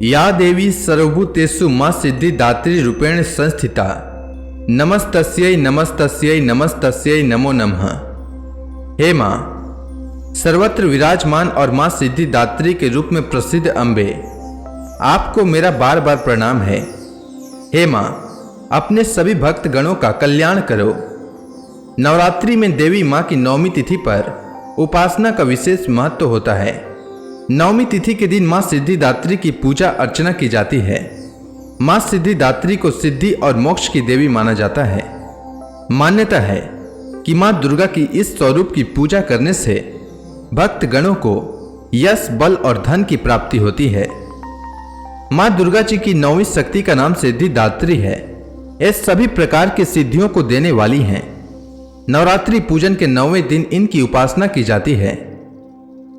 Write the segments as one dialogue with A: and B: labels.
A: या देवी सर्वभूतेषु मां सिद्धिदात्री रूपेण संस्थिता नमस्तस्यै नमस्तस्यै नमस्तस्यै नमो नमः। हे मां, सर्वत्र विराजमान और मां सिद्धिदात्री के रूप में प्रसिद्ध अम्बे, आपको मेरा बार बार प्रणाम है। हे मां, अपने सभी भक्त गणों का कल्याण करो। नवरात्रि में देवी मां की नवमी तिथि पर उपासना का विशेष महत्व होता है। नवमी तिथि के दिन मां सिद्धिदात्री की पूजा अर्चना की जाती है। मां सिद्धिदात्री को सिद्धि और मोक्ष की देवी माना जाता है। मान्यता है कि मां दुर्गा की इस स्वरूप की पूजा करने से भक्त गणों को यश, बल और धन की प्राप्ति होती है। मां दुर्गा जी की नौवीं शक्ति का नाम सिद्धिदात्री है। ये सभी प्रकार की सिद्धियों को देने वाली हैं। नवरात्रि पूजन के 9वें दिन इनकी उपासना की जाती है।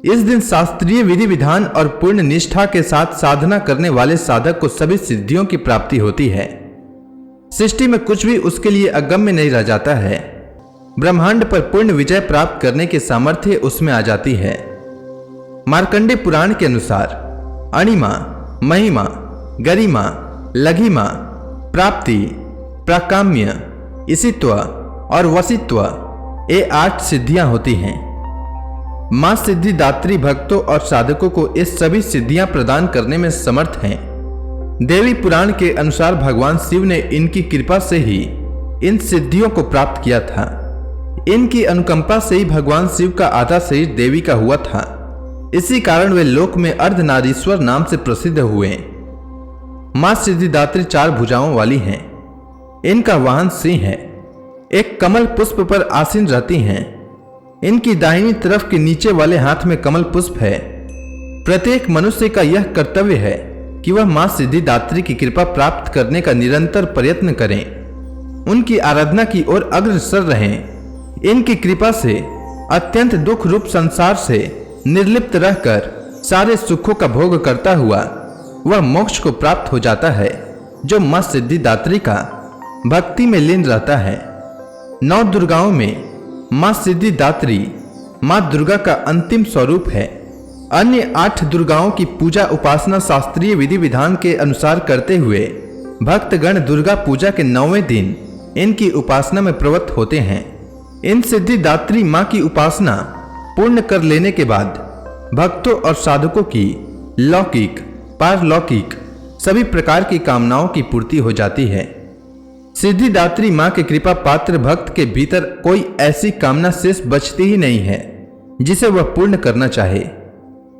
A: इस दिन शास्त्रीय विधि विधान और पूर्ण निष्ठा के साथ साधना करने वाले साधक को सभी सिद्धियों की प्राप्ति होती है। सृष्टि में कुछ भी उसके लिए अगम्य नहीं रह जाता है। ब्रह्मांड पर पूर्ण विजय प्राप्त करने की सामर्थ्य उसमें आ जाती है। मार्कंडेय पुराण के अनुसार अणिमा, महिमा, गरिमा, लघिमा, प्राप्ति, प्राकाम्य, इसित्व और वसित्व, ये 8 सिद्धियां होती हैं। मां सिद्धिदात्री भक्तों और साधकों को ये सभी सिद्धियां प्रदान करने में समर्थ हैं। देवी पुराण के अनुसार भगवान शिव ने इनकी कृपा से ही इन सिद्धियों को प्राप्त किया था। इनकी अनुकंपा से ही भगवान शिव का आधा शरीर देवी का हुआ था। इसी कारण वे लोक में अर्धनारीश्वर नाम से प्रसिद्ध हुए। मां सिद्धिदात्री 4 भुजाओं वाली हैं। इनका वाहन सिंह है। एक कमल पुष्प पर आसीन रहती हैं। इनकी दाहिनी तरफ के नीचे वाले हाथ में कमल पुष्प है। प्रत्येक मनुष्य का यह कर्तव्य है कि वह मां सिद्धिदात्री की कृपा प्राप्त करने का निरंतर प्रयत्न करें, उनकी आराधना की ओर अग्रसर रहें। इनकी कृपा से अत्यंत दुख रूप संसार से निर्लिप्त रहकर सारे सुखों का भोग करता हुआ वह मोक्ष को प्राप्त हो जाता है, जो मां सिद्धिदात्री का भक्ति में लीन रहता है। 9 दुर्गाओं में मां सिद्धिदात्री मां दुर्गा का अंतिम स्वरूप है। अन्य 8 दुर्गाओं की पूजा उपासना शास्त्रीय विधि विधान के अनुसार करते हुए भक्तगण दुर्गा पूजा के 9वें दिन इनकी उपासना में प्रवृत्त होते हैं। इन सिद्धिदात्री मां की उपासना पूर्ण कर लेने के बाद भक्तों और साधकों की लौकिक, पारलौकिक सभी प्रकार की कामनाओं की पूर्ति हो जाती है। सिद्धिदात्री मां के कृपा पात्र भक्त के भीतर कोई ऐसी कामना शेष बचती ही नहीं है जिसे वह पूर्ण करना चाहे।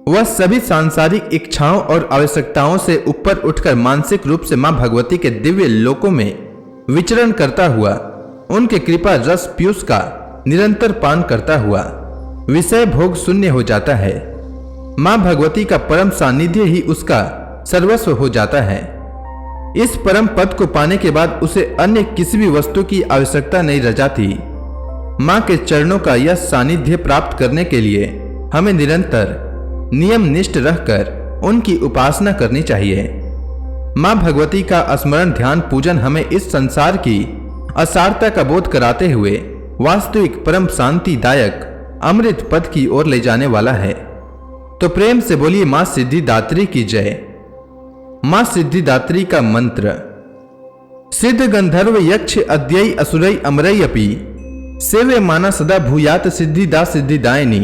A: वह सभी सांसारिक इच्छाओं और आवश्यकताओं से ऊपर उठकर मानसिक रूप से मां भगवती के दिव्य लोकों में विचरण करता हुआ उनके कृपा रस पीयूष का निरंतर पान करता हुआ विषय भोग शून्य हो जाता है। मां भगवती का परम सानिध्य ही उसका सर्वस्व हो जाता है। इस परम पद को पाने के बाद उसे अन्य किसी भी वस्तु की आवश्यकता नहीं रह जाती। मां के चरणों का यह सानिध्य प्राप्त करने के लिए हमें निरंतर नियम निष्ठ रहकर उनकी उपासना करनी चाहिए। मां भगवती का स्मरण ध्यान पूजन हमें इस संसार की असारता का बोध कराते हुए वास्तविक परम शांतिदायक अमृत पद की ओर ले जाने वाला है। तो प्रेम से बोलिए मां सिद्धिदात्री की जय। मां सिद्धिदात्री का मंत्र। सिद्ध गंधर्व यक्ष अद्यै असुरै अमरै अपि सेवे माना सदा भूयात सिद्धिदा सिद्धिदायिनी।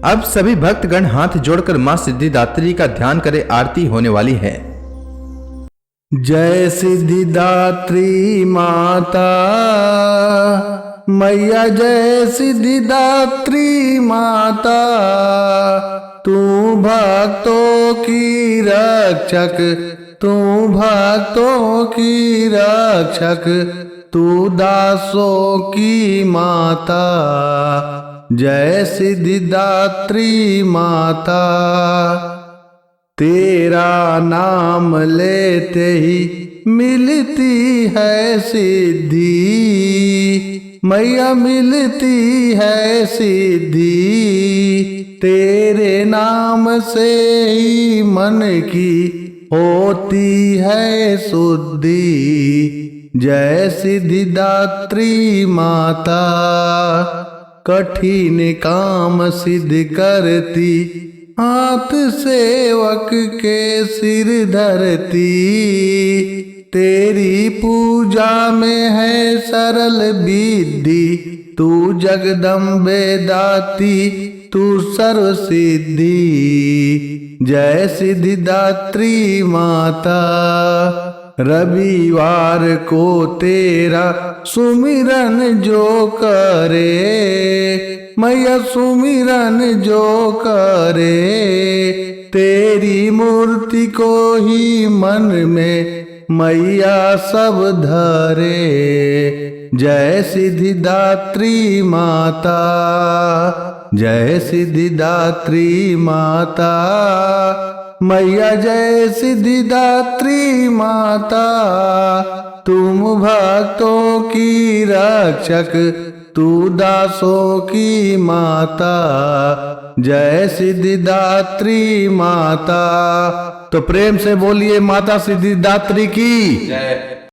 A: अब सभी भक्तगण हाथ जोड़कर मां सिद्धिदात्री का ध्यान करें। आरती होने वाली है।
B: जय सिद्धिदात्री माता मैया, जय सिद्धिदात्री माता। तू भक्तों की रक्षक, तू भक्तों की रक्षक, तू दासों की माता। जय सिद्धिदात्री माता। तेरा नाम लेते ही मिलती है सिद्धि, मैया मिलती है सिद्धि। तेरे नाम से ही मन की होती है शुद्धि। जय सिद्धिदात्री माता। कठिन काम सिद्ध करती हाथ सेवक के सिर धरती, तेरी पूजा में है सरल विधि, तू जगदम्बे दाती तू सर्व सिद्धि। जय सिद्धिदात्री माता, रविवार को तेरा सुमिरन जो करे, मैया सुमिरन जो करे, तेरी मूर्ति को ही मन में मैया सब धरे। जय सिद्धिदात्री माता, जय सिद्धिदात्री माता, मैया जय सिद्धिदात्री माता। तुम भक्तों की रक्षक, तू दासों की माता, जय सिद्धिदात्री माता। तो प्रेम से बोलिए माता सिद्धिदात्री की जय।